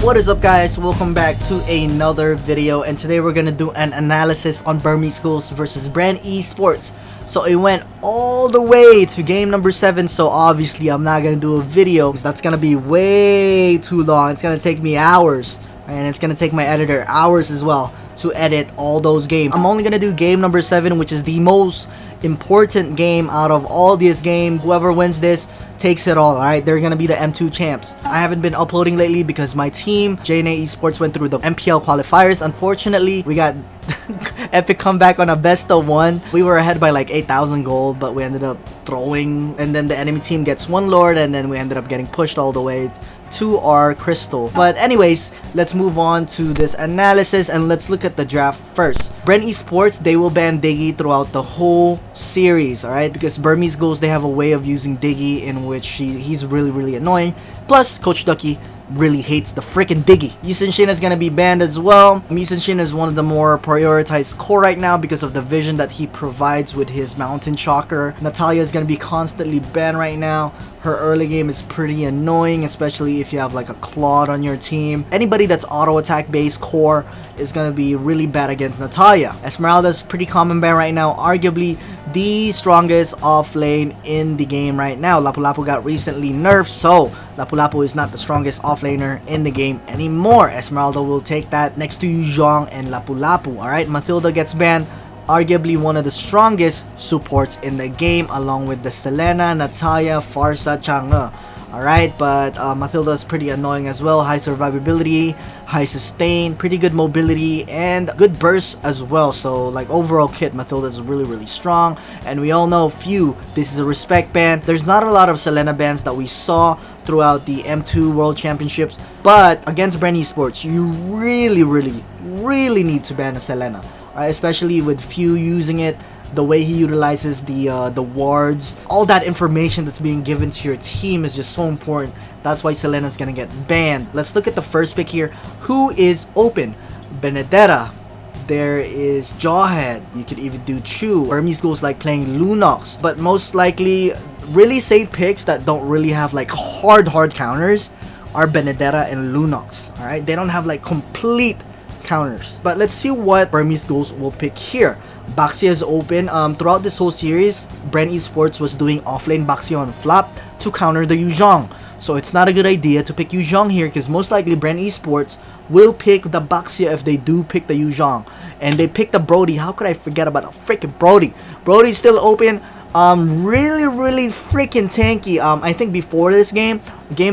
What is up, guys? Welcome back to another video, and today we're gonna do an analysis on Burmese Ghouls versus Bren Esports. So it went all the way to game number 7, so obviously I'm not gonna do a video because that's gonna be way too long. It's gonna take me hours, and it's gonna take my editor hours as well to edit all those games. I'm only gonna do game number 7, which is the most important game out of all these games. Whoever wins this takes it all. Alright, they're gonna be the M2 champs. I haven't been uploading lately because my team, JNA Esports, went through the MPL qualifiers. Unfortunately, we got epic comeback on a best of 1. We were ahead by like 8,000 gold, but we ended up throwing, and then the enemy team gets 1 lord, and then we ended up getting pushed all the way to our crystal. But anyways, let's move on to this analysis and let's look at the draft first. Bren Esports, they will ban Diggy throughout the whole series, alright? Because Burmese Ghouls, they have a way of using Diggy in which he's really annoying. Plus, Coach Ducky really hates the freaking Diggy. Yisun Shin is gonna be banned as well. Yisun Shin is one of the more prioritized core right now because of the vision that he provides with his mountain chakra. Natalia is gonna be constantly banned right now. Her early game is pretty annoying, especially if you have like a Claude on your team. Anybody that's auto attack based core is gonna be really bad against Natalia. Esmeralda's pretty common ban right now, arguably the strongest off lane in the game right now. Lapu Lapu got recently nerfed, so Lapu Lapu is not the strongest off laner in the game anymore. Esmeralda will take that next to Yu Zhong and Lapu Lapu. Alright, Mathilda gets banned, arguably one of the strongest supports in the game, along with the Selena, Natalia, Farsa, Chang'e. Alright, but Mathilda is pretty annoying as well. High survivability, high sustain, pretty good mobility, and good burst as well. So like overall kit, Mathilda is really strong. And we all know, this is a respect ban. There's not a lot of Selena bans that we saw throughout the M2 World Championships, but against Bren Esports, you really need to ban a Selena. Right, especially with Few using it, the way he utilizes the wards, all that information that's being given to your team is just so important. That's why Selena's gonna get banned. Let's look at the first pick here. Who is open? Benedetta. There is Jawhead. You could even do Chu. Burmese Ghouls like playing Lunox, but most likely really safe picks that don't really have like hard counters are Benedetta and Lunox. All right, they don't have like complete counters. But let's see what Burmese Ghouls will pick here. Baxia is open. Throughout this whole series, Bren Esports was doing offlane Baxia on flop to counter the Yu Zhong. So it's not a good idea to pick Yu Zhong here, because most likely Bren Esports will pick the Baxia if they do pick the Yu Zhong. And they picked the Brody. How could I forget about the freaking Brody? Brody's still open. Really freaking tanky. I think before this game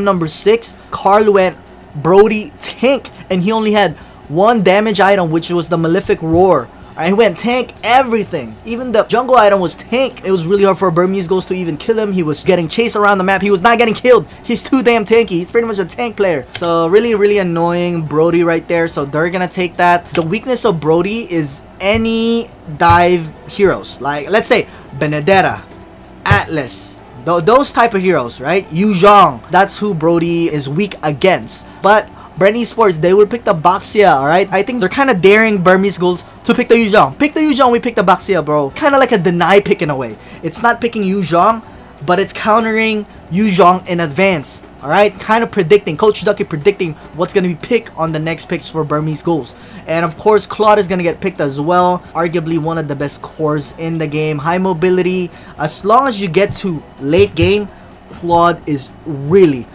number 6, Carl went Brody tank, and he only had 1 damage item, which was the Malefic Roar. I went tank everything. Even the jungle item was tank. It was really hard for Burmese Ghouls to even kill him. He was getting chased around the map. He was not getting killed. He's too damn tanky. He's pretty much a tank player. So really annoying Brody right there. So they're gonna take that. The weakness of Brody is any dive heroes. Like, let's say Benedetta, Atlas, those type of heroes, right? Yu Zhong. That's who Brody is weak against. But Bren Esports, they will pick the Baxia, alright? I think they're kind of daring Burmese Ghouls to pick the Yu Zhong. Pick the Yu Zhong, we pick the Baxia, bro. Kind of like a deny pick in a way. It's not picking Yu Zhong, but it's countering Yu Zhong in advance, alright? Kind of predicting, Coach Ducky predicting what's going to be picked on the next picks for Burmese Ghouls. And of course, Claude is going to get picked as well. Arguably one of the best cores in the game. High mobility. As long as you get to late game, Claude is really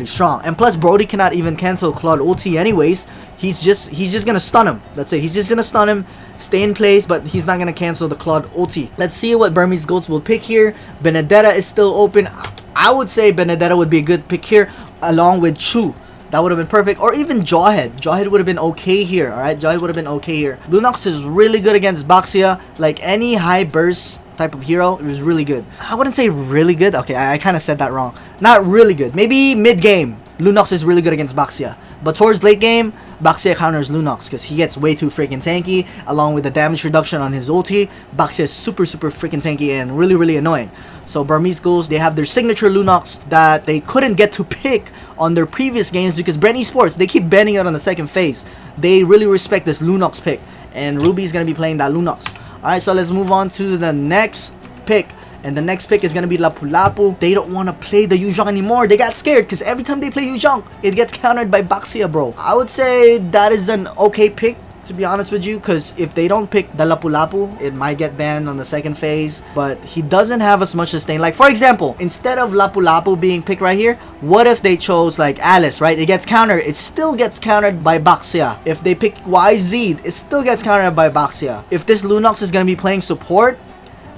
strong. And plus, Brody cannot even cancel Claude ulti anyways. He's just gonna stun him. Let's say he's just gonna stun him, stay in place, but he's not gonna cancel the Claude ulti. Let's see what Burmese Ghouls will pick here. Benedetta is still open. I would say Benedetta would be a good pick here, along with Chu. That would have been perfect. Or even Jawhead. Jawhead would have been okay here. Alright, Jawhead would have been okay here. Lunox is really good against Baxia. Like any high burst type of hero, it was really good. I wouldn't say really good. Okay, I kind of said that wrong. Not really good. Maybe mid game, Lunox is really good against Baxia. But towards late game, Baxia counters Lunox because he gets way too freaking tanky, along with the damage reduction on his ulti. Baxia is super freaking tanky and really annoying. So Burmese Ghouls, they have their signature Lunox that they couldn't get to pick on their previous games because Bren Esports, they keep banning it on the second phase. They really respect this Lunox pick, and Ruby's gonna be playing that Lunox. Alright, so let's move on to the next pick. And the next pick is gonna be Lapu Lapu. They don't want to play the Yuzhong anymore. They got scared because every time they play Yuzhong, it gets countered by Baxia, bro. I would say that is an okay pick, to be honest with you, because if they don't pick the Lapu Lapu, it might get banned on the second phase. But he doesn't have as much sustain. Like, for example, instead of Lapu Lapu being picked right here, what if they chose like Alice, right? It gets countered. It still gets countered by Baxia. If they pick YZ, it still gets countered by Baxia. If this Lunox is gonna be playing support,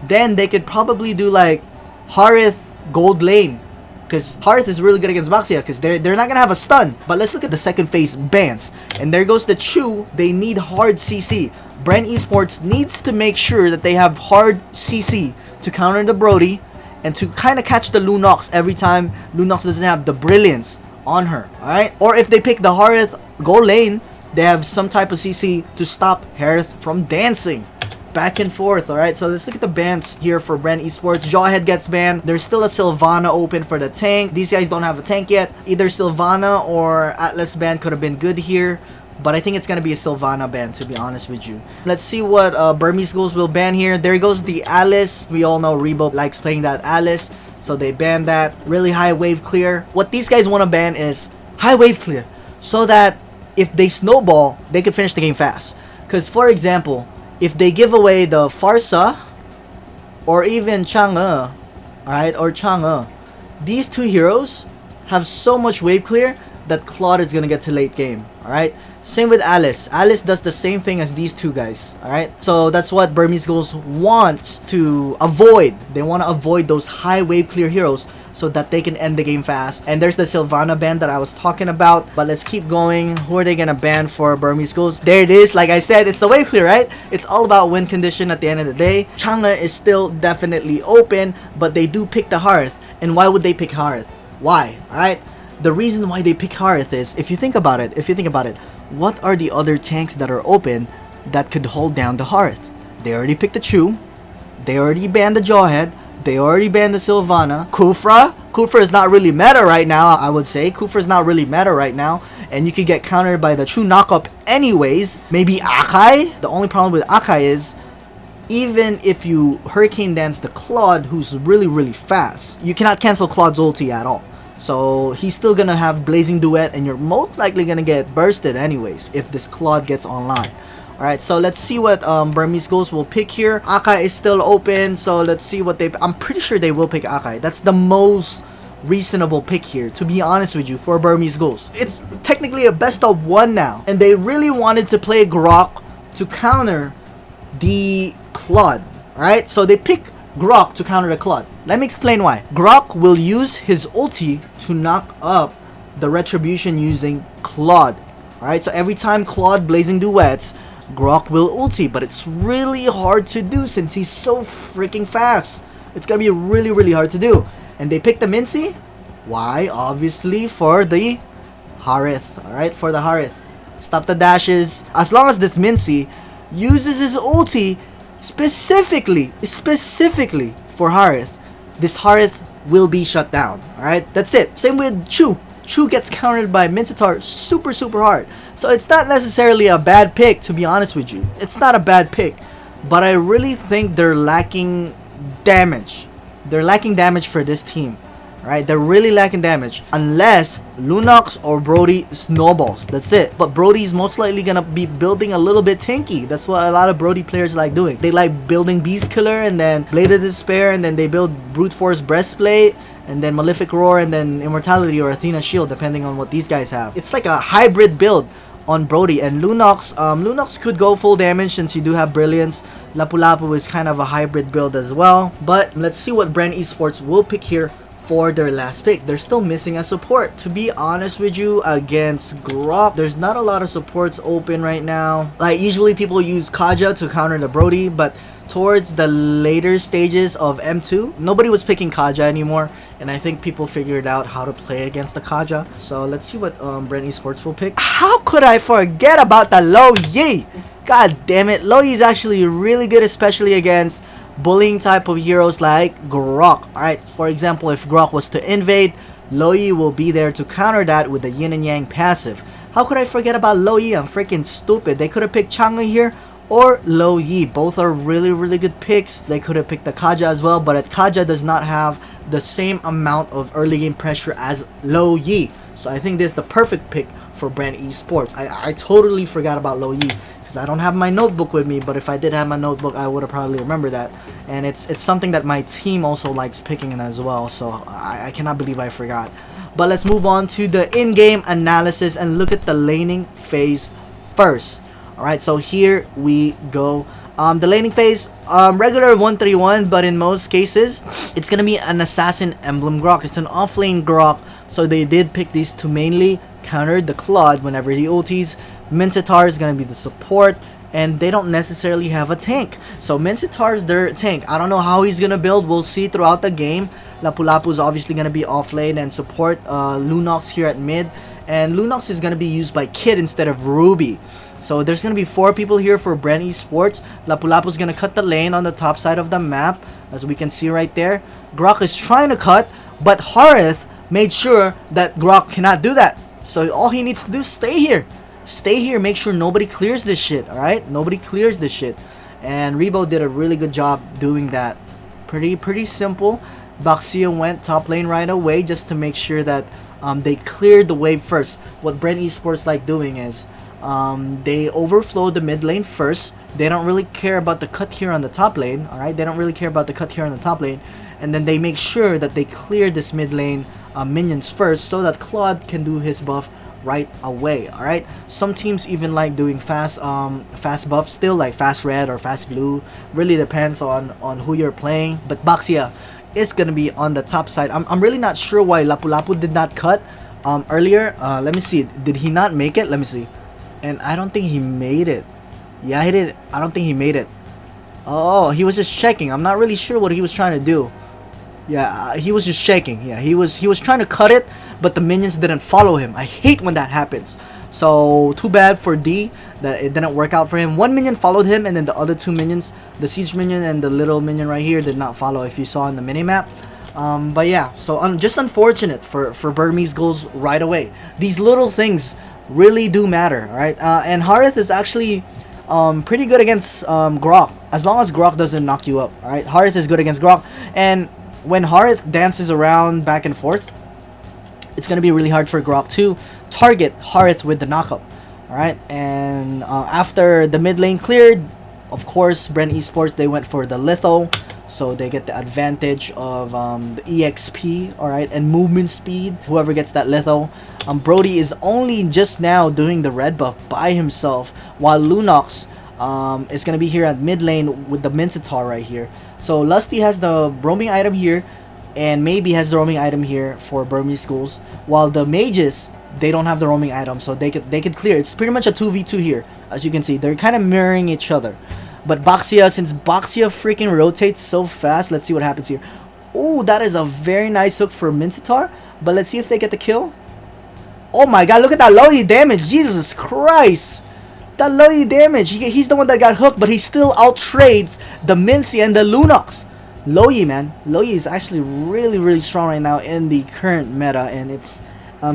then they could probably do like Harith Gold Lane, because Harith is really good against Baxia because they're not gonna have a stun. But let's look at the second phase bans, and there goes the Chu. They need hard CC. Bren Esports needs to make sure that they have hard CC to counter the Brody and to kind of catch the Lunox every time Lunox doesn't have the brilliance on her. Alright, or if they pick the Harith Gold Lane, they have some type of CC to stop Harith from dancing back and forth. Alright, so let's look at the bans here for Bren Esports. Jawhead gets banned. There's still a Sylvana open for the tank. These guys don't have a tank yet. Either Sylvana or Atlas ban could have been good here, but I think it's gonna be a Sylvana ban, to be honest with you. Let's see what Burmese Ghouls will ban here. There goes the Alice. We all know Rebo likes playing that Alice, so they banned that. Really high wave clear. What these guys want to ban is high wave clear, so that if they snowball, they can finish the game fast. Because, for example, if they give away the Farsa or even Chang'e, alright, or Chang'e, these two heroes have so much wave clear that Claude is gonna get to late game. Alright, same with Alice. Alice does the same thing as these two guys. Alright, so that's what Burmese Ghouls want to avoid. They want to avoid those high wave clear heroes so that they can end the game fast. And there's the Sylvana ban that I was talking about. But let's keep going. Who are they gonna ban for Burmese Ghouls? There it is. Like I said, it's the wave clear, right? It's all about win condition at the end of the day. Chang'e is still definitely open, but they do pick the Hearth. And why would they pick Hearth? Why? Alright, the reason why they pick Hearth is, if you think about it, what are the other tanks that are open that could hold down the Hearth? They already picked the Chu. They already banned the Jawhead. They already banned the Sylvana. Kufra is not really meta right now, I would say. Kufra is not really meta right now. And you could get countered by the Chu knockup anyways. Maybe Akai. The only problem with Akai is, even if you Hurricane Dance the Claude, who's really, really fast, you cannot cancel Claude's ulti at all. So he's still gonna have Blazing Duet, and you're most likely gonna get bursted anyways if this Claude gets online. Alright, so let's see what Burmese Ghouls will pick here. Akai is still open, so let's see what they... I'm pretty sure they will pick Akai. That's the most reasonable pick here, to be honest with you, for Burmese Ghouls. It's technically a best of one now, and they really wanted to play Grok to counter the Claude. Alright, so they pick Grok to counter the Claude. Let me explain why. Grok will use his ulti to knock up the Retribution using Claude. Alright, so every time Claude Blazing Duets, Grok will ulti, but it's really hard to do since he's so freaking fast. It's gonna be really, really hard to do. And they picked the Mincy. Why? Obviously for the Harith. Alright, for the Harith. Stop the dashes. As long as this Mincy uses his ulti specifically for Harith, this Harith will be shut down. Alright, that's it. Same with Chu. Chu gets countered by Mincetar super hard. So it's not necessarily a bad pick, to be honest with you. It's not a bad pick, but I really think they're lacking damage. They're lacking damage for this team. Right? They're really lacking damage. Unless Lunox or Brody snowballs. That's it. But Brody's most likely gonna be building a little bit tanky. That's what a lot of Brody players like doing. They like building Beast Killer and then Blade of Despair, and then they build Brute Force Breastplate, and then Malefic Roar, and then Immortality or Athena Shield, depending on what these guys have. It's like a hybrid build on Brody. And Lunox, Lunox could go full damage since you do have Brilliance. Lapu Lapu is kind of a hybrid build as well. But let's see what Bren Esports will pick here for their last pick. They're still missing a support. To be honest with you, against Grok, there's not a lot of supports open right now. Like, usually people use Kaja to counter the Brody, but towards the later stages of M2, nobody was picking Kaja anymore, and I think people figured out how to play against the Kaja. So let's see what Bren Esports will pick. How could I forget about the Lo Yi? God damn it, Lo Yi is actually really good, especially against bullying type of heroes like Grok. Alright, for example, if Grok was to invade, Lo Yi will be there to counter that with the Yin and Yang passive. How could I forget about Lo Yi? I'm freaking stupid. They could have picked Chang'e here, or Lo Yi. Both are really good picks. They could have picked the Kaja as well, but Kaja does not have the same amount of early game pressure as Lo Yi. So I think this is the perfect pick for Bren Esports. I totally forgot about Lo Yi because I don't have my notebook with me, but if I did have my notebook, I would have probably remembered that. And it's something that my team also likes picking in as well, so I cannot believe I forgot. But let's move on to the in-game analysis and look at the laning phase first. Alright, so here we go. The laning phase, regular 131, but in most cases, it's gonna be an assassin emblem Grok. It's an offlane Grok, so they did pick these to mainly counter the Claude whenever he ultis. Mincitar is gonna be the support, and they don't necessarily have a tank. So Mincitar is their tank. I don't know how he's gonna build. We'll see throughout the game. Lapu-Lapu is obviously gonna be offlane and support Lunox here at mid, and Lunox is gonna be used by Kid instead of Ruby. So there's gonna be 4 people here for Bren Esports. Lapu-Lapu is gonna cut the lane on the top side of the map, as we can see right there. Grok is trying to cut, but Harith made sure that Grok cannot do that. So all he needs to do is stay here. Stay here, make sure nobody clears this shit, alright? Nobody clears this shit. And Rebo did a really good job doing that. Pretty simple. Baxia went top lane right away just to make sure that they cleared the wave first. What Bren Esports like doing is they overflow the mid lane first. They don't really care about the cut here on the top lane, alright? They don't really care about the cut here on the top lane. And then they make sure that they clear this mid lane minions first so that Claude can do his buff right away. Alright, some teams even like doing fast buffs still, like fast red or fast blue. Really depends on who you're playing. But Baxia is gonna be on the top side. I'm really not sure why Lapu-Lapu did not cut earlier. Let me see, did he not make it? Let me see. And I don't think he made it. Yeah, he did. I don't think he made it. Oh, he was just checking. I'm not really sure what he was trying to do. Yeah, he was just shaking. Yeah, he was trying to cut it, but the minions didn't follow him. I hate when that happens. So too bad for D that it didn't work out for him. 1 minion followed him, and then the other 2 minions, the siege minion and the little minion right here, did not follow, if you saw in the minimap. But yeah, so just unfortunate for Burmese Ghouls right away. These little things really do matter, alright? And Harith is actually pretty good against Grok, as long as Grok doesn't knock you up, alright? Harith is good against Grok, and when Harith dances around back and forth, it's going to be really hard for Grok to target Harith with the knockup. Alright, and after the mid lane cleared, of course, Bren Esports, they went for the Litho, so they get the advantage of the EXP, alright, and movement speed, whoever gets that Litho. Brody is only just now doing the red buff by himself, while Lunox is going to be here at mid lane with the Mincitar right here. So Lusty has the roaming item here, and maybe has the roaming item here for Burmese Ghouls, while the mages, they don't have the roaming item, so they could clear. It's pretty much a 2v2 here, as you can see. They're kind of mirroring each other. But Baxia, since Baxia freaking rotates so fast, let's see what happens here. Oh, that is a very nice hook for Mincitar, but let's see if they get the kill. Oh my god, look at that low E damage. Jesus Christ. That low E damage. He's the one that got hooked, but he still outtrades the Mincy and the Lunox. Loyi, man. Loyi is actually really strong right now in the current meta, and it's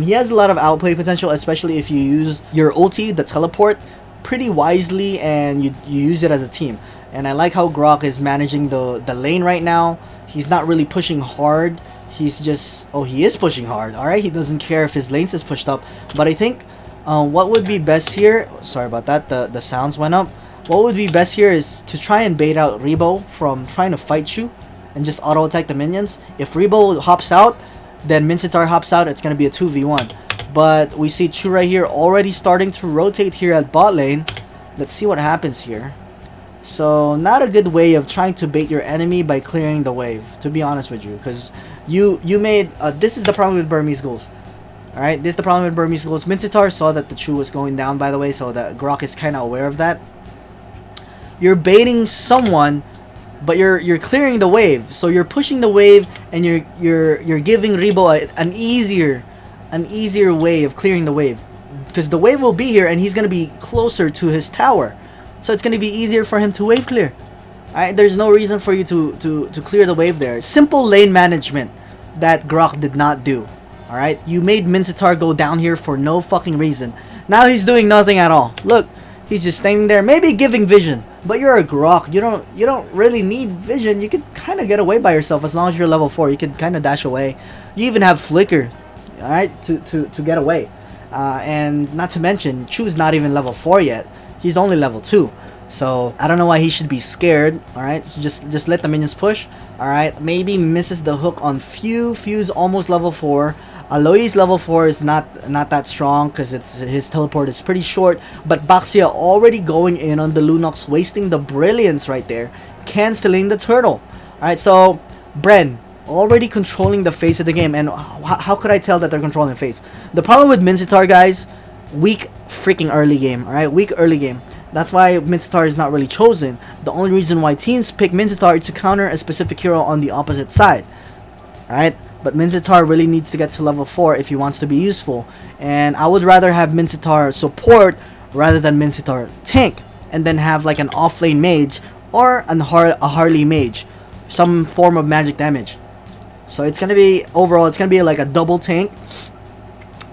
he has a lot of outplay potential, especially if you use your ulti, the teleport, pretty wisely, and you use it as a team. And I like how Grok is managing the lane right now. He's not really pushing hard. He's just, oh, he is pushing hard. Alright, he doesn't care if his lanes is pushed up. But I think what would be best here, sorry about that, the sounds went up. What would be best here is to try and bait out Rebo from trying to fight you and just auto attack the minions. If Rebo hops out, then Mincitar hops out, it's going to be a 2v1. But we see Chu right here already starting to rotate here at bot lane. Let's see what happens here. So not a good way of trying to bait your enemy by clearing the wave, to be honest with you, because you made this is the problem with Burmese Ghouls. Alright, this is the problem with Burmese Ghouls. Mincitar saw that the Chu was going down, by the way, so that Grok is kind of aware of that. You're baiting someone, but you're clearing the wave, so you're pushing the wave, and you're giving Rebo an easier way of clearing the wave, because the wave will be here and he's gonna be closer to his tower, so it's gonna be easier for him to wave clear. Alright, there's no reason for you to clear the wave there. Simple lane management that Grok did not do. Alright, you made Mincitar go down here for no fucking reason. Now he's doing nothing at all. Look, He's just standing there, maybe giving vision. But you're a Grok. You don't really need vision. You could kind of get away by yourself as long as you're level 4. You could kind of dash away. You even have flicker, all right, to get away. And not to mention, Chu's not even level 4 yet. He's only level 2. So I don't know why he should be scared. All right, so just let the minions push. All right, maybe misses the hook on Few. Few's almost level 4. Aloy's level 4 is not that strong because his teleport is pretty short. But Baxia already going in on the Lunox, wasting the brilliance right there, canceling the turtle. Alright, so Bren already controlling the face of the game. And how could I tell that they're controlling the face? The problem with Mincetar, guys, weak freaking early game. Alright, weak early game. That's why Mincetar is not really chosen. The only reason why teams pick Mincetar is to counter a specific hero on the opposite side. Alright, but Mincetar really needs to get to level 4 if he wants to be useful. And I would rather have Mincetar support rather than Mincetar tank. And then have like an offlane mage or a Harley mage. Some form of magic damage. So it's going to be, overall, it's going to be like a double tank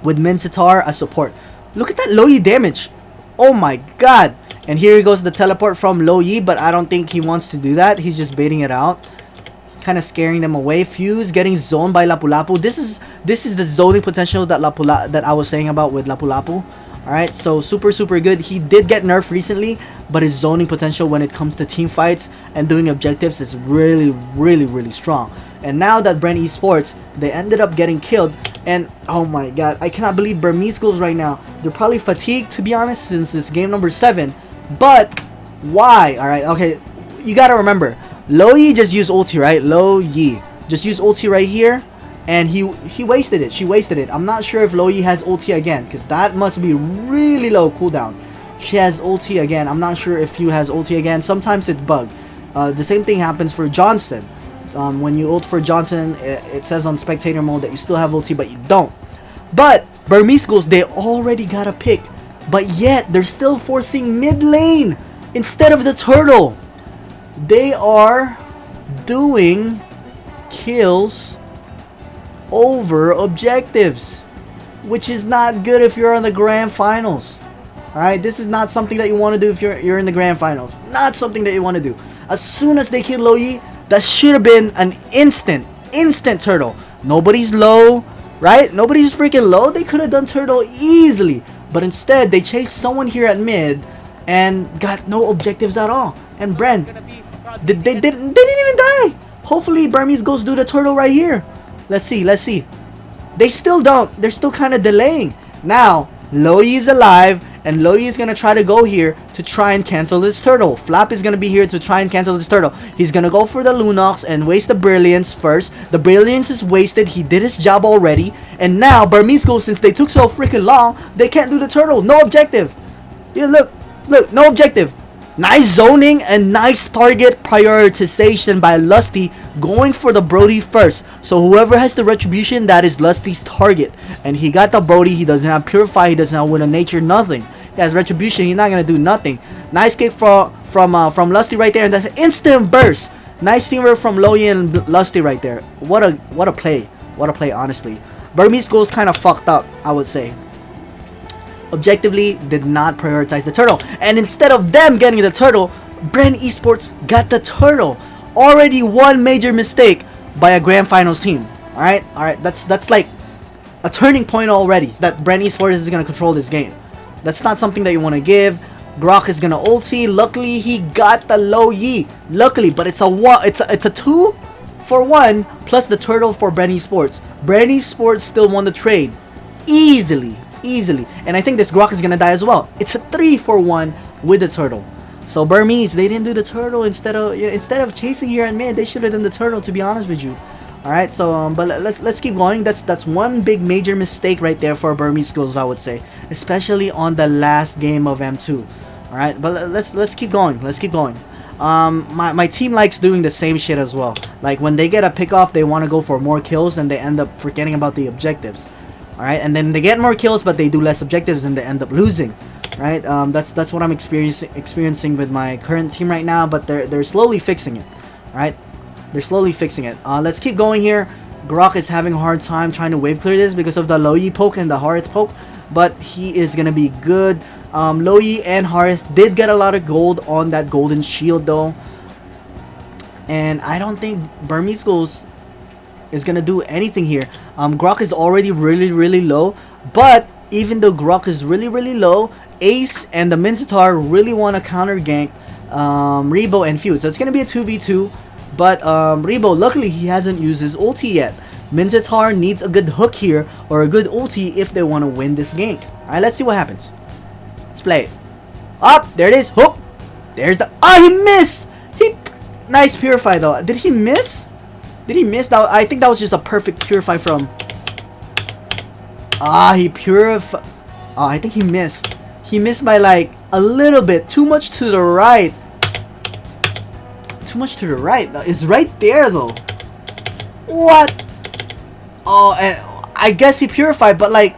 with Mincetar as support. Look at that low Yi damage. Oh my god. And here goes the teleport from Low Yi, but I don't think he wants to do that. He's just baiting it out. Kind of scaring them away. Fuse getting zoned by Lapu Lapu. This is the zoning potential that that I was saying about with Lapu Lapu. Alright, so super good. He did get nerfed recently, but his zoning potential when it comes to team fights and doing objectives is really strong. And now that Bren Esports, they ended up getting killed. And oh my god, I cannot believe Burmese Ghouls right now. They're probably fatigued, to be honest, since it's game number 7. But why? Alright, okay, you gotta remember, Low Yi just used ulti, right? Low Yi just used ulti right here, and he wasted it. She wasted it. I'm not sure if Low Yi has ulti again, because that must be really low cooldown. She has ulti again. I'm not sure if Few has ulti again. Sometimes it's bugged. The same thing happens for Johnson. When you ult for Johnson, it says on spectator mode that you still have ulti, but you don't. But Burmese Ghouls, they already got a pick, but yet they're still forcing mid lane instead of the turtle. They are doing kills over objectives, which is not good if you're on the grand finals. Alright, this is not something that you want to do if you're in the grand finals. Not something that you want to do. As soon as they kill Low Yi, that should have been an instant turtle. Nobody's low, right? Nobody's freaking low. They could have done turtle easily, but instead they chased someone here at mid and got no objectives at all. And Bren, they didn't even die. Hopefully Burmese Ghouls do the turtle right here. Let's see. They still don't. They're still kind of delaying. Now Low Yi is alive, and Low Yi is gonna try to go here to try and cancel this turtle. Flap is gonna be here to try and cancel this turtle. He's gonna go for the Lunox and waste the brilliance first. The brilliance is wasted. He did his job already, and now Burmese Ghouls, since they took so freaking long, they can't do the turtle. No objective. Yeah, look, no objective. Nice zoning and nice target prioritization by Lusty, going for the Brody first. So whoever has the retribution, that is Lusty's target. And he got the Brody. He doesn't have Purify. He doesn't have Win of Nature. Nothing. He has retribution. He's not gonna do nothing. Nice kick from Lusty right there, and that's an instant burst. Nice teamwork from Low Yi and Lusty right there. What a play. What a play, honestly. Burmese Ghouls kind of fucked up, I would say. Objectively did not prioritize the turtle, and instead of them getting the turtle, Bren Esports got the turtle. Already one major mistake by a grand finals team. Alright, that's like a turning point already, that Bren Esports is going to control this game. That's not something that you want to give. Grok is going to ulti. Luckily he got the Low Yi, luckily, but it's a 2-for-1 plus the turtle for Bren Esports. Bren Esports still won the trade easily, and I think this Grok is gonna die as well. It's a 3-for-1 with the turtle. So Burmese, they didn't do the turtle. Instead of chasing here at mid, they should have done the turtle, to be honest with you. All right, so but let's keep going. That's one big major mistake right there for Burmese Ghouls, I would say, especially on the last game of M2. All right, but let's keep going. My team likes doing the same shit as well. Like when they get a pick off, they want to go for more kills, and they end up forgetting about the objectives. Alright, and then they get more kills, but they do less objectives, and they end up losing. Right? That's what I'm experiencing with my current team right now, but they're slowly fixing it. Alright? They're slowly fixing it. Let's keep going here. Grok is having a hard time trying to wave clear this because of the Low Yi poke and the Horus poke, but he is gonna be good. Loi and Hearth did get a lot of gold on that golden shield though. And I don't think Burmese Ghouls is gonna do anything here. Grok is already really low, but even though Grok is really low, Ace and the Mincetar really want to counter gank Rebo and Feud. So it's gonna be a 2v2, but Rebo, luckily he hasn't used his ulti yet. Mincetar needs a good hook here or a good ulti if they want to win this gank. Alright, let's see what happens. Let's play it. Up, there it is, hook. There's the, he missed. Nice purify though. Did he miss? Did he miss? That, I think that was just a perfect purify from... he purified... I think he missed. He missed by like a little bit. Too much to the right. Too much to the right. It's right there though. What? Oh, and I guess he purified, but like...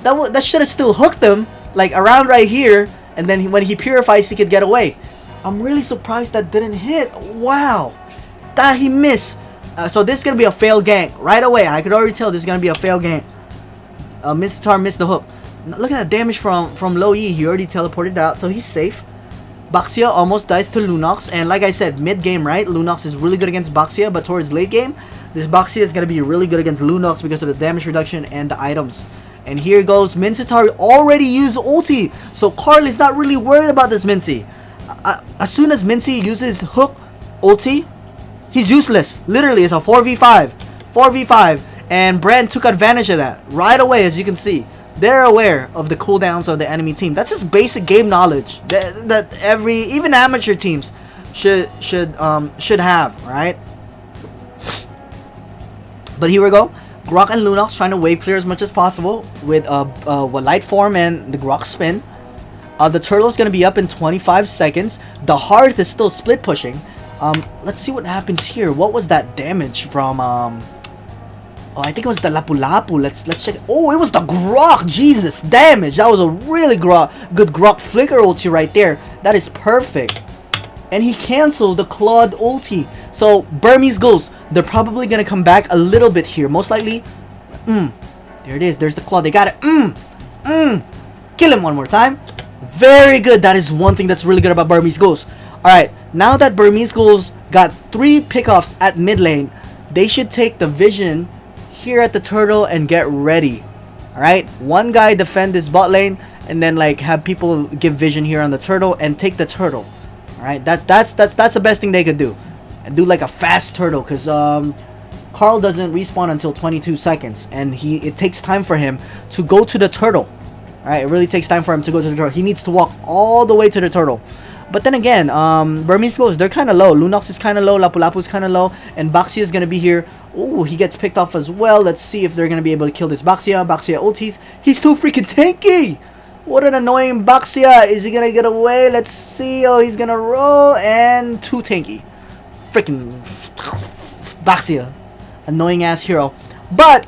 That should have still hooked him. Like around right here. And then when he purifies, he could get away. I'm really surprised that didn't hit. Wow. That he missed. So this is going to be a fail gank right away. I could already tell this is going to be a fail gank. Mincetar missed the hook. Look at that damage from Loi. He already teleported out, so he's safe. Baxia almost dies to Lunox. And like I said, mid-game, right? Lunox is really good against Baxia, but towards late game, this Baxia is going to be really good against Lunox because of the damage reduction and the items. And here goes Mincetar already used ulti. So Carl is not really worried about this Mincy. As soon as Mincy uses hook ulti, he's useless. Literally, it's a 4v5. 4v5. And Bren took advantage of that right away, as you can see. They're aware of the cooldowns of the enemy team. That's just basic game knowledge that even amateur teams should have, right? But here we go. Grok and Lunox trying to wave clear as much as possible with light form and the Grok spin. The turtle's gonna be up in 25 seconds. The Hearth is still split pushing. Let's see what happens here. What was that damage from oh, I think it was the Lapu-Lapu. Let's check. Oh, it was the Grok. Jesus, damage. That was a really good Grok flicker ulti right there. That is perfect. And he canceled the Claude ulti. So Burmese Ghouls, they're probably gonna come back a little bit here. Most likely. There it is. There's the Claude. They got it. Kill him one more time. Very good. That is one thing that's really good about Burmese Ghouls. Alright, now that Burmese Ghouls got 3 pickoffs at mid lane, they should take the vision here at the turtle and get ready. Alright, one guy defend this bot lane and then like have people give vision here on the turtle and take the turtle. Alright, that's the best thing they could do. And do like a fast turtle, because Carl doesn't respawn until 22 seconds and it takes time for him to go to the turtle. Alright, it really takes time for him to go to the turtle. He needs to walk all the way to the turtle. But then again, Burmese Ghouls, they're kind of low. Lunox is kind of low. Lapu-Lapu is kind of low. And Baxia is going to be here. Ooh, he gets picked off as well. Let's see if they're going to be able to kill this Baxia. Baxia ultis. He's too freaking tanky. What an annoying Baxia. Is he going to get away? Let's see. Oh, he's going to roll. And too tanky. Freaking Baxia. Annoying ass hero. But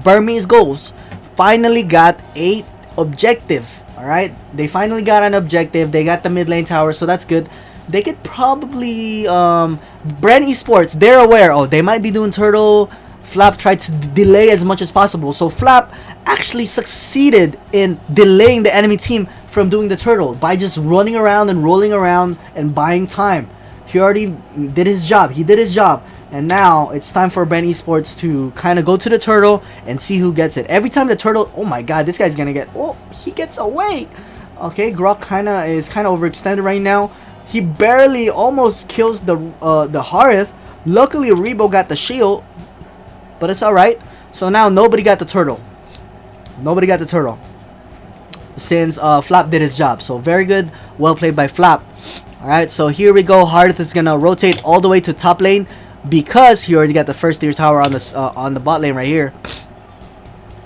Burmese Ghouls finally got a objective. Alright, they finally got an objective. They got the mid lane tower, so that's good. They could probably Bren Esports, they're aware. Oh, they might be doing turtle. Flap tried to delay as much as possible, so Flap actually succeeded in delaying the enemy team from doing the turtle by just running around and rolling around and buying time. He already did his job. He did his job. And now it's time for Bren Esports to kind of go to the turtle and see who gets it. Every time the turtle, oh my god, this guy's gonna get, oh, he gets away. Okay, Grok is kind of overextended right now. He barely almost kills the Hearth. Luckily, Rebo got the shield, but it's all right. So now nobody got the turtle. Nobody got the turtle since Flap did his job. So very good, well played by Flap. All right, so here we go. Hearth is gonna rotate all the way to top lane, because he already got the first tier tower on the bot lane right here.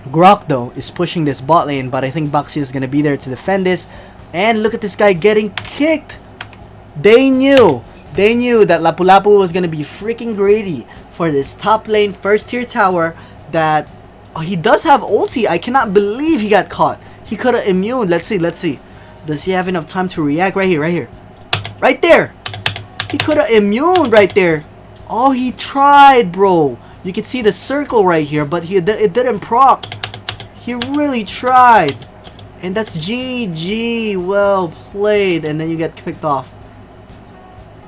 Grok though is pushing this bot lane, but I think Baxia is gonna be there to defend this. And look at this guy getting kicked. They knew that Lapu-Lapu was gonna be freaking greedy for this top lane first tier tower. That he does have ulti. I cannot believe he got caught. He could have immune. Let's see. Does he have enough time to react? Right here, right there. He could have immune right there. Oh, he tried, bro. You can see the circle right here, but it didn't proc. He really tried. And that's GG. Well played. And then you get picked off.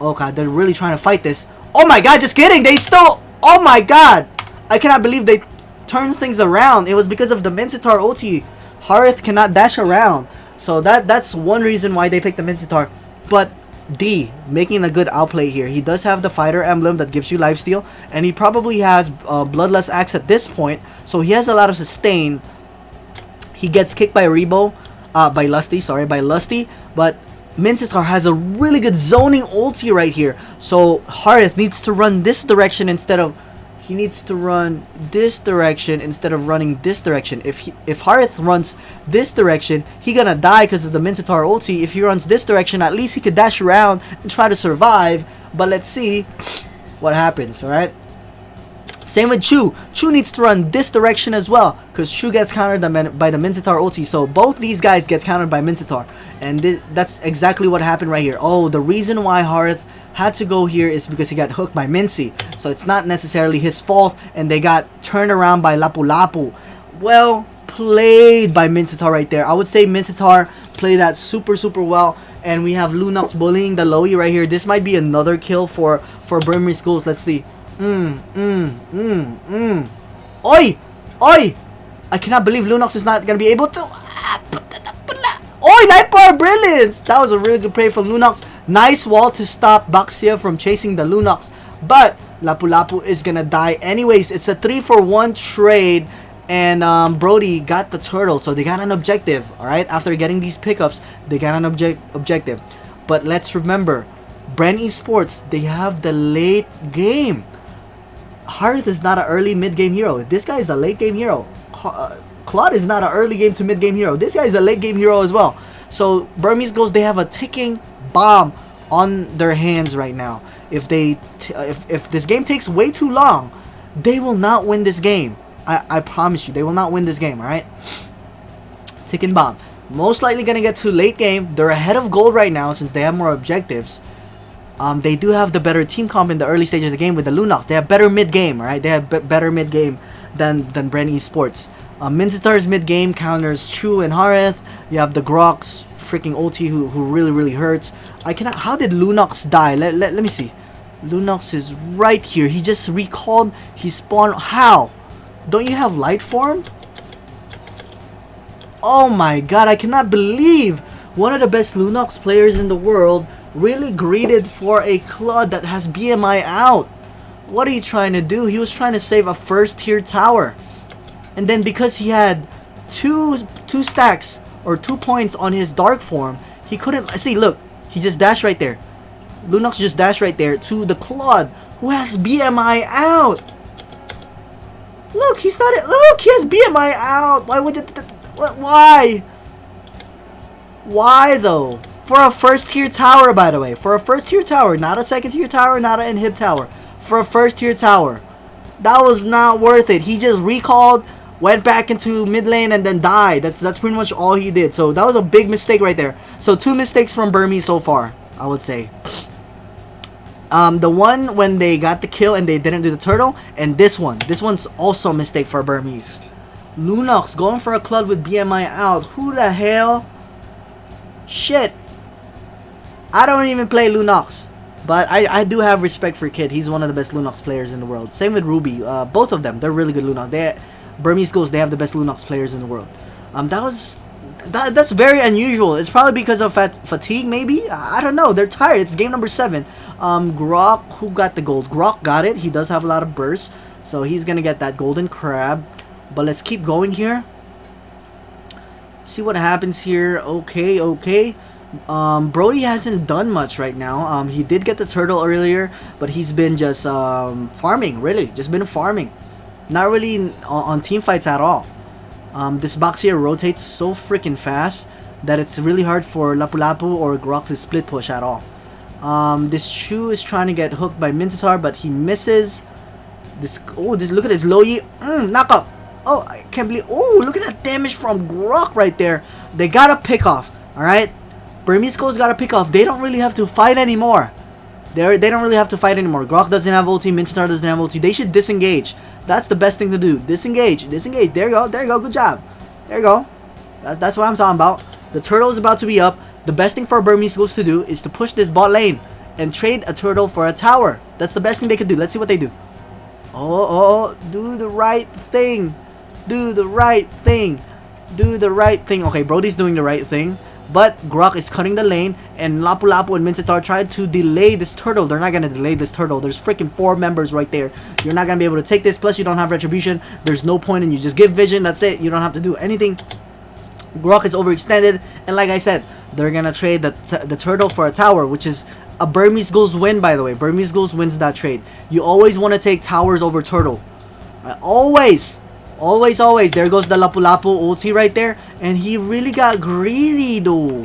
Oh god, they're really trying to fight this. Oh my god, just kidding. They still... Oh my god. I cannot believe they turned things around. It was because of the Mincetar ulti. Harith cannot dash around. So that's one reason why they picked the Mincetar. But D, making a good outplay here. He does have the fighter emblem that gives you lifesteal. And he probably has Bloodlust Axe at this point. So he has a lot of sustain. He gets kicked by Rebo. By Lusty. But Mincetar has a really good zoning ulti right here. So Harith needs to run this direction instead of... He needs to run this direction instead of running this direction. If Harith runs this direction, he gonna die because of the Mincetar ulti. If he runs this direction, at least he could dash around and try to survive. But let's see what happens, alright? Same with Chu. Chu needs to run this direction as well, because Chu gets countered by the Mincetar ulti. So both these guys get countered by Mincetar. And that's exactly what happened right here. Oh, the reason why Harith had to go here is because he got hooked by Mincy. So it's not necessarily his fault, and they got turned around by Lapu Lapu. Well played by Mincetar right there. I would say Mincetar played that super well. And we have Lunox bullying the Loey right here. This might be another kill for Burmese Ghouls. Let's see. Oi! Oi! I cannot believe Lunox is not gonna be able to... Oi! Night Power Brilliance! That was a really good play from Lunox. Nice wall to stop Baxia from chasing the Lunox. But Lapu Lapu is gonna die anyways. It's a 3-for-1 trade. And Brody got the turtle. So they got an objective. Alright? After getting these pickups, they got an objective. But let's remember, Bren Esports, they have the late game. Harith is not an early mid-game hero. This guy is a late-game hero. Claude is not an early game to mid-game hero. This guy is a late-game hero as well. So Burmese Ghouls, they have a ticking bomb on their hands right now. If this game takes way too long, they will not win this game. I promise you, they will not win this game. All right, ticking bomb. Most likely gonna get to late game. They're ahead of gold right now since they have more objectives. They do have the better team comp in the early stage of the game with the Lunox. They have better mid game. All right, they have better mid game than Bren Esports. Mincetar's mid game counters Chu and Harith. You have the Grok's freaking ulti who really hurts. I cannot... How did Lunox die? Let me see. Lunox is right here. He just recalled. He spawned... How? Don't you have light form? Oh my god, I cannot believe one of the best Lunox players in the world really greeted for a Claude that has BMI out. What are you trying to do? He was trying to save a first tier tower. And then because he had two stacks or 2 points on his dark form, he couldn't... See, look, he just dashed right there. Lunox just dashed right there to the Claude who has BMI out. Look, he's not... Look, he has BMI out. Why would it... Why? Why though? For a first tier tower, by the way. For a first tier tower, not a second tier tower, not an inhib tower. For a first tier tower. That was not worth it. He just recalled, went back into mid lane, and then died. That's pretty much all he did. So that was a big mistake right there. So 2 mistakes from Burmese so far, I would say. The one when they got the kill and they didn't do the turtle, and this one's also a mistake for Burmese. Lunox going for a Claude with BMI out. Who the hell? Shit. I don't even play Lunox, but I do have respect for Kid. He's one of the best Lunox players in the world. Same with Ruby. Both of them, they're really good Lunox. Burmese Ghouls, they have the best Lunox players in the world. That's very unusual. It's probably because of fatigue, maybe. I don't know. They're tired. It's game number 7. Grok, who got the gold? Grok got it. He does have a lot of bursts, so he's gonna get that golden crab. But let's keep going here. See what happens here. Okay. Brody hasn't done much right now. He did get the turtle earlier, but he's been just farming, really. Just been farming. Not really on team fights at all. This box here rotates so freaking fast that it's really hard for Lapu Lapu or Grok to split push at all. This Chu is trying to get hooked by Mincetar, but he misses. Look at this Loyi. Knock up. Oh, I can't believe... Oh, look at that damage from Grok right there. They got a pick off. Alright? Burmese Ghouls got a pick off. They don't really have to fight anymore. They don't really have to fight anymore. Grok doesn't have ulti. Mincetar doesn't have ulti. They should disengage. That's the best thing to do. Disengage. There you go. Good job. There you go. That's what I'm talking about. The turtle is about to be up. The best thing for Burmese Ghouls to do is to push this bot lane and trade a turtle for a tower. That's the best thing they could do. Let's see what they do. Oh, do the right thing. Do the right thing. Do the right thing. Okay, Brody's doing the right thing. But Grok is cutting the lane, and Lapu Lapu and Mincetar tried to delay this turtle. They're not gonna delay this turtle. There's freaking 4 members right there. You're not gonna be able to take this. Plus, you don't have retribution. There's no point in you just give vision. That's it. You don't have to do anything. Grok is overextended, and like I said, they're gonna trade the turtle for a tower, which is a Burmese Ghouls win, by the way. Burmese Ghouls wins that trade. You always want to take towers over turtle. Always. Always, always. There goes the Lapu Lapu ulti right there. And he really got greedy, though.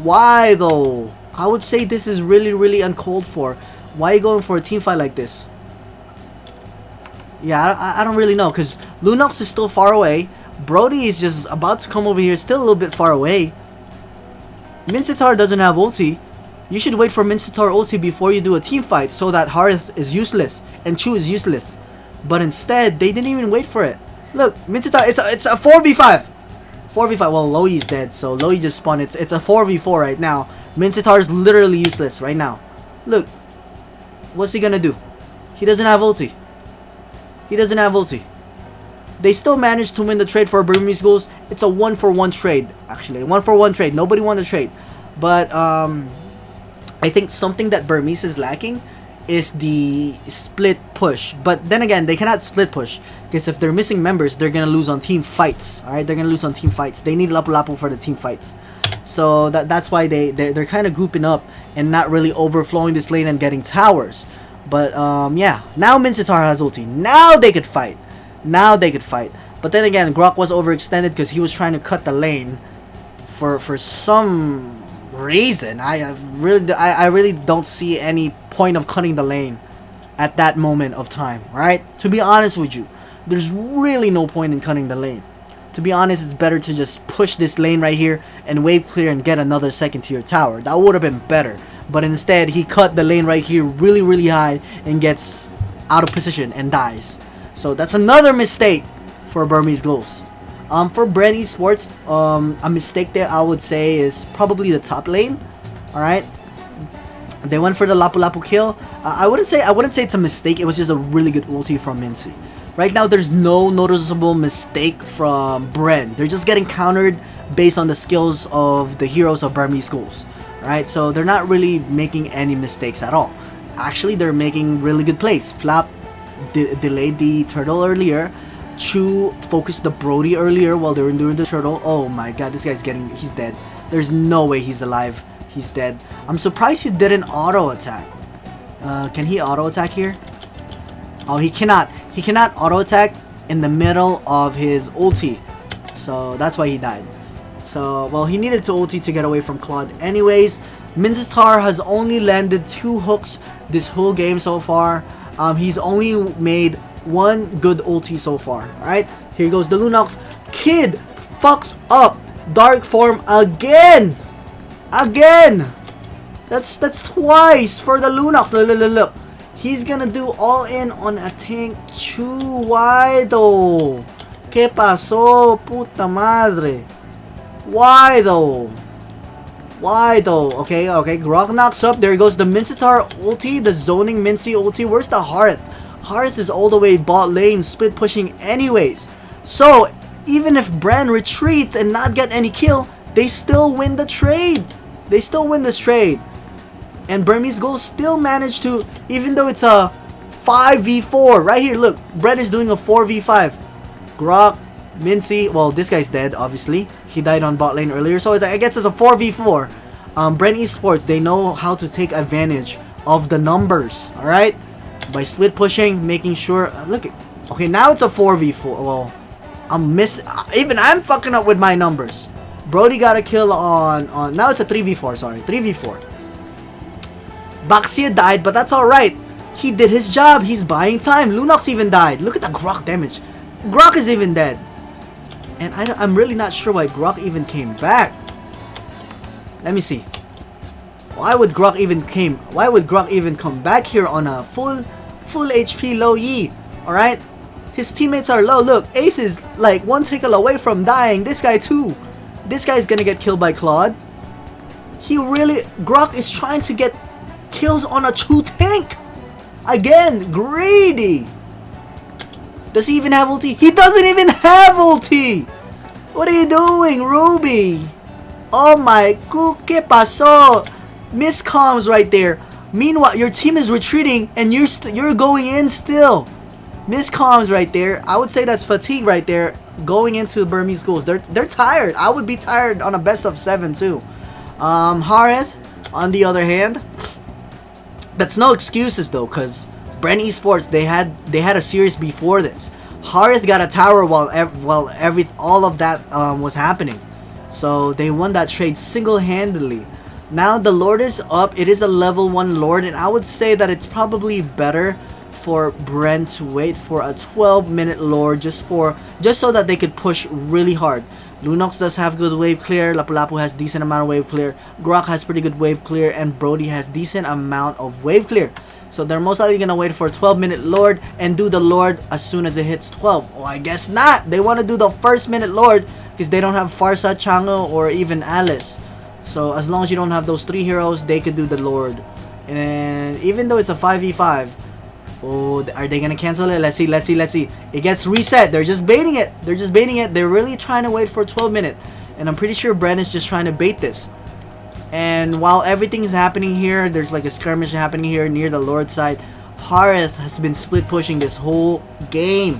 Why, though? I would say this is really, really uncalled for. Why are you going for a team fight like this? Yeah, I don't really know. Because Lunox is still far away. Brody is just about to come over here. Still a little bit far away. Mincetar doesn't have ulti. You should wait for Mincetar ulti before you do a team fight. So that Hearth is useless. And Chu is useless. But instead, they didn't even wait for it. Look, Mincetar, it's a 4v5. 4v5. Well, Loi is dead, so Loi just spawned. It's a 4v4 right now. Mincetar is literally useless right now. Look, what's he gonna do? He doesn't have ulti. He doesn't have ulti. They still managed to win the trade for Burmese Ghouls. It's a 1-for-1 trade, actually. 1-for-1 trade. Nobody won the trade. But, I think something that Burmese is lacking is the split push. But then again, they cannot split push. Because if they're missing members, they're going to lose on team fights. Alright, they're going to lose on team fights. They need Lapu Lapu for the team fights. So that's why they're kind of grouping up and not really overflowing this lane and getting towers. But yeah, now Mincetar has ulti. Now they could fight. Now they could fight. But then again, Grok was overextended because he was trying to cut the lane for some reason. I really don't see any point of cutting the lane at that moment of time. Right? To be honest with you, there's really no point in cutting the lane. To be honest, it's better to just push this lane right here and wave clear and get another second tier tower. That would have been better. But instead, he cut the lane right here really, really high and gets out of position and dies. So that's another mistake for Burmese Ghouls. For Bren Esports, a mistake there I would say is probably the top lane. Alright. They went for the Lapu Lapu kill. I wouldn't say it's a mistake. It was just a really good ulti from Mincy. Right now, there's no noticeable mistake from Bren. They're just getting countered based on the skills of the heroes of Burmese Ghouls. Right? So they're not really making any mistakes at all. Actually, they're making really good plays. Flap delayed the turtle earlier. Chu focused the Brody earlier while they were doing the turtle. Oh my god, this guy's he's dead. There's no way he's alive. He's dead. I'm surprised he didn't auto attack. Can he auto attack here? Oh, he cannot. He cannot auto attack in the middle of his ulti. So that's why he died. So, well, he needed to ulti to get away from Claude anyways. Mincetar has only landed 2 hooks this whole game so far. He's only made 1 good ulti so far. Alright, here goes the Lunox. Kid fucks up Dark Form again. Again. That's twice for the Lunox. Look. He's gonna do all in on a tank. Chu, why though? ¿Qué pasó, puta madre? Why though? Why though? Okay. Grok knocks up. There goes the Mincetar ulti, the zoning Mincy ulti. Where's the Hearth? Hearth is all the way bot lane, split pushing anyways. So, even if Bren retreats and not get any kill, they still win the trade. They still win this trade. And Burmese Ghouls still manage to, even though it's a 5v4. Right here, look. Bren is doing a 4v5. Grok, Mincy, well, this guy's dead, obviously. He died on bot lane earlier. So I guess it's a 4v4. Bren Esports, they know how to take advantage of the numbers. Alright? By split pushing, making sure, look at, okay, now it's a 4v4. Well, even I'm fucking up with my numbers. Brody got a kill on now it's a 3v4, sorry, 3v4. Baxia died, but that's alright. He did his job. He's buying time. Lunox even died. Look at the Grok damage. Grok is even dead. And I'm really not sure why Grok even came back. Let me see. Why would Grok even come back here on a full HP low Yi? Alright? His teammates are low. Look, Ace is like 1 tickle away from dying. This guy too. This guy's gonna get killed by Claude. Grok is trying to get kills on a 2 tank. Again, greedy. Does he even have ulti? He doesn't even have ulti. What are you doing, Ruby? Oh my, ¿qué pasó? Miscoms right there. Meanwhile, your team is retreating and you're going in still. Miscoms right there. I would say that's fatigue right there. Going into Burmese Ghouls. They're tired. I would be tired on a best of 7 too. Harith, on the other hand, that's no excuses though, cause Bren Esports they had a series before this. Harith got a tower while all of that was happening, so they won that trade single-handedly. Now the Lord is up. It is a level 1 Lord, and I would say that it's probably better for Bren to wait for a 12-minute Lord just so that they could push really hard. Lunox does have good wave clear, Lapu-Lapu has decent amount of wave clear, Grok has pretty good wave clear, and Brody has decent amount of wave clear. So they're most likely gonna wait for a 12-minute Lord and do the Lord as soon as it hits 12. Oh, I guess not. They want to do the first minute Lord because they don't have Farsa, Chango, or even Alice. So as long as you don't have those 3 heroes, they could do the Lord. And even though it's a 5v5, oh, are they gonna cancel it? Let's see. It gets reset. They're just baiting it. They're really trying to wait for 12 minutes. And I'm pretty sure Bren is just trying to bait this. And while everything is happening here, there's like a skirmish happening here near the Lord side. Harith has been split pushing this whole game.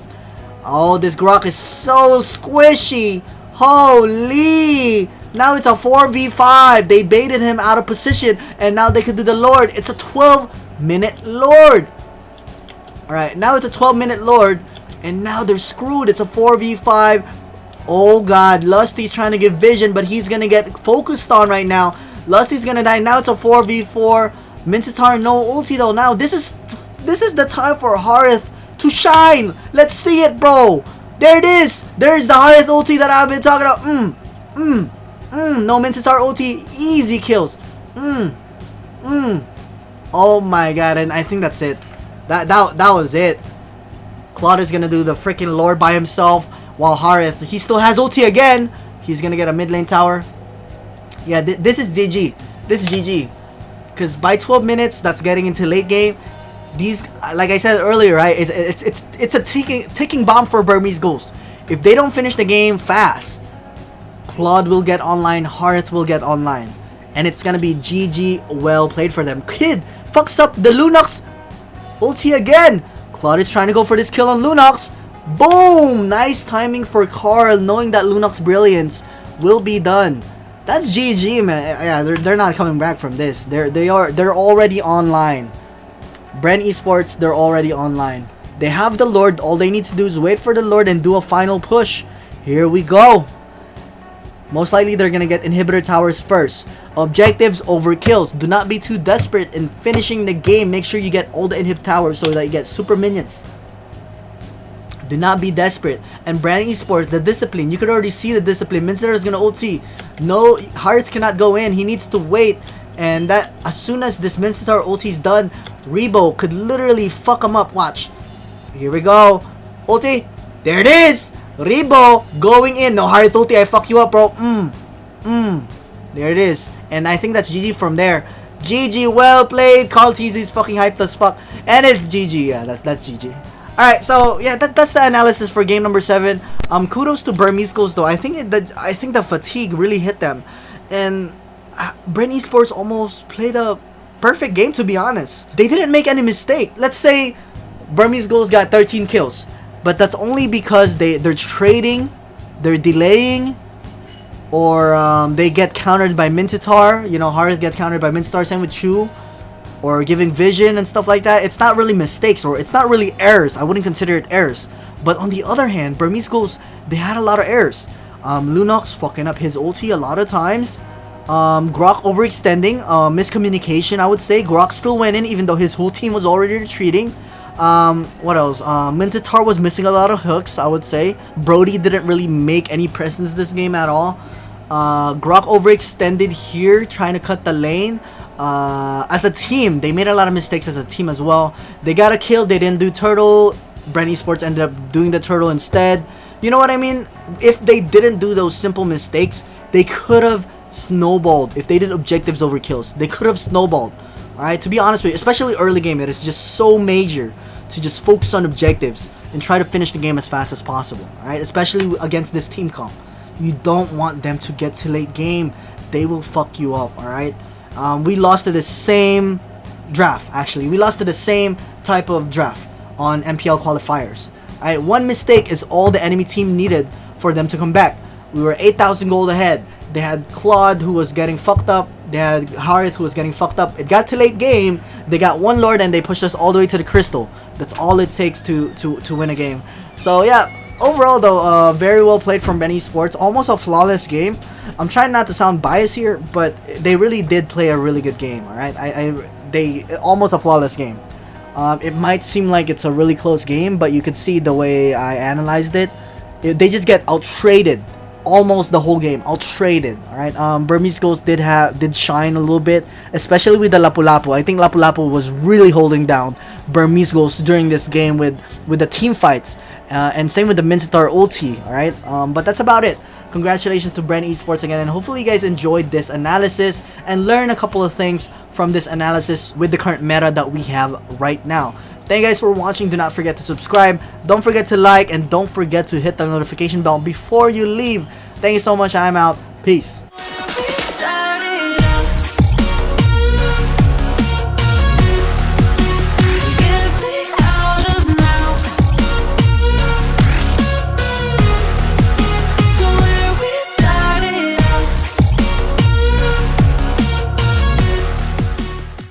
Oh, this Grok is so squishy. Holy! Now it's a 4v5. They baited him out of position, and now they can do the Lord. It's a 12-minute Lord. Alright, now it's a 12-minute Lord, and now they're screwed. It's a 4v5. Oh god, Lusty's trying to give vision, but he's gonna get focused on right now. Lusty's gonna die. Now it's a 4v4. Mincetar no ulti though. Now this is the time for Harith to shine. Let's see it, bro. There it is. There's the Harith ulti that I've been talking about. No Mincetar ulti. Easy kills. Oh my god, and I think that's it. That was it. Claude is gonna do the freaking Lord by himself, while Harith, he still has ulti again. He's gonna get a mid lane tower. Yeah, this is GG. This is GG. Because by 12 minutes, that's getting into late game. These, like I said earlier, right? It's a ticking bomb for Burmese Ghouls. If they don't finish the game fast, Claude will get online, Harith will get online, and it's gonna be GG. Well played for them. Kid fucks up the Lunox ulti again. Claude is trying to go for this kill on Lunox. Boom! Nice timing for Carl, knowing that Lunox brilliance will be done. That's GG, man. Yeah, they're not coming back from this. They're already online. Bren Esports, they're already online. They have the Lord. All they need to do is wait for the Lord and do a final push. Here we go. Most likely they're gonna get inhibitor towers first. Objectives over kills. Do not be too desperate in finishing the game. Make sure you get all the inhib towers so that you get super minions. Do not be desperate. And Bren Esports, the discipline. You could already see the discipline. Minster is gonna ulti. No, Harith cannot go in. He needs to wait. And that, as soon as this Minster ulti is done, Rebo could literally fuck him up. Watch. Here we go. Ulti. There it is. Rebo going in. No, Harith ulti. I fuck you up, bro. There it is. And I think that's GG from there. GG. Well played. Carl TZ's fucking hyped as fuck. And it's GG. Yeah, that's GG. Alright, so yeah, that's the analysis for game number 7. Kudos to Burmese Ghouls though. I think the fatigue really hit them, and Bren Esports almost played a perfect game, to be honest. They didn't make any mistake. Let's say Burmese Ghouls got 13 kills, but that's only because they're trading, they're delaying, or they get countered by Mincetar. You know, Harith gets countered by Mincetar, same with Chu. Or giving vision and stuff like that. It's not really mistakes, or it's not really errors. I wouldn't consider it errors. But on the other hand, Burmese Ghouls, they had a lot of errors. Lunox fucking up his ulti a lot of times. Grok overextending. Miscommunication, I would say. Grok still went in even though his whole team was already retreating. What else? Mincetar was missing a lot of hooks, I would say. Brody didn't really make any presence this game at all. Grok overextended here, trying to cut the lane. As a team, they made a lot of mistakes as a team as well. They got a kill, they didn't do turtle. Bren Esports ended up doing the turtle instead. You know what I mean? If they didn't do those simple mistakes, They could have snowballed if they did objectives over kills. They could have snowballed. Alright, to be honest with you, especially early game, it is just so major to just focus on objectives and try to finish the game as fast as possible. Alright, especially against this team comp. You don't want them to get to late game. They will fuck you up, alright? We lost to the same draft, actually. We lost to the same type of draft on MPL qualifiers. Alright, one mistake is all the enemy team needed for them to come back. We were 8,000 gold ahead. They had Claude, who was getting fucked up. They had Harith, who was getting fucked up. It got to late game. They got one Lord and they pushed us all the way to the Crystal. That's all it takes to win a game. So yeah, overall though, very well played from Bren Esports. Almost a flawless game. I'm trying not to sound biased here, but they really did play a really good game. All right, they almost a flawless game. It might seem like it's a really close game, but you could see the way I analyzed it. They just get out-traded almost the whole game, out-traded. Alright, Burmese Ghouls did shine a little bit, especially with the Lapu-Lapu. I think Lapu-Lapu was really holding down Burmese Ghouls during this game with the team fights, and same with the Mincetar ulti. Alright, but that's about it. Congratulations to Bren Esports again, and hopefully you guys enjoyed this analysis and learn a couple of things from this analysis with the current meta that we have right now. Thank you guys for watching. Do not forget to subscribe. Don't forget to like, and don't forget to hit the notification bell before you leave. Thank you so much. I'm out. Peace.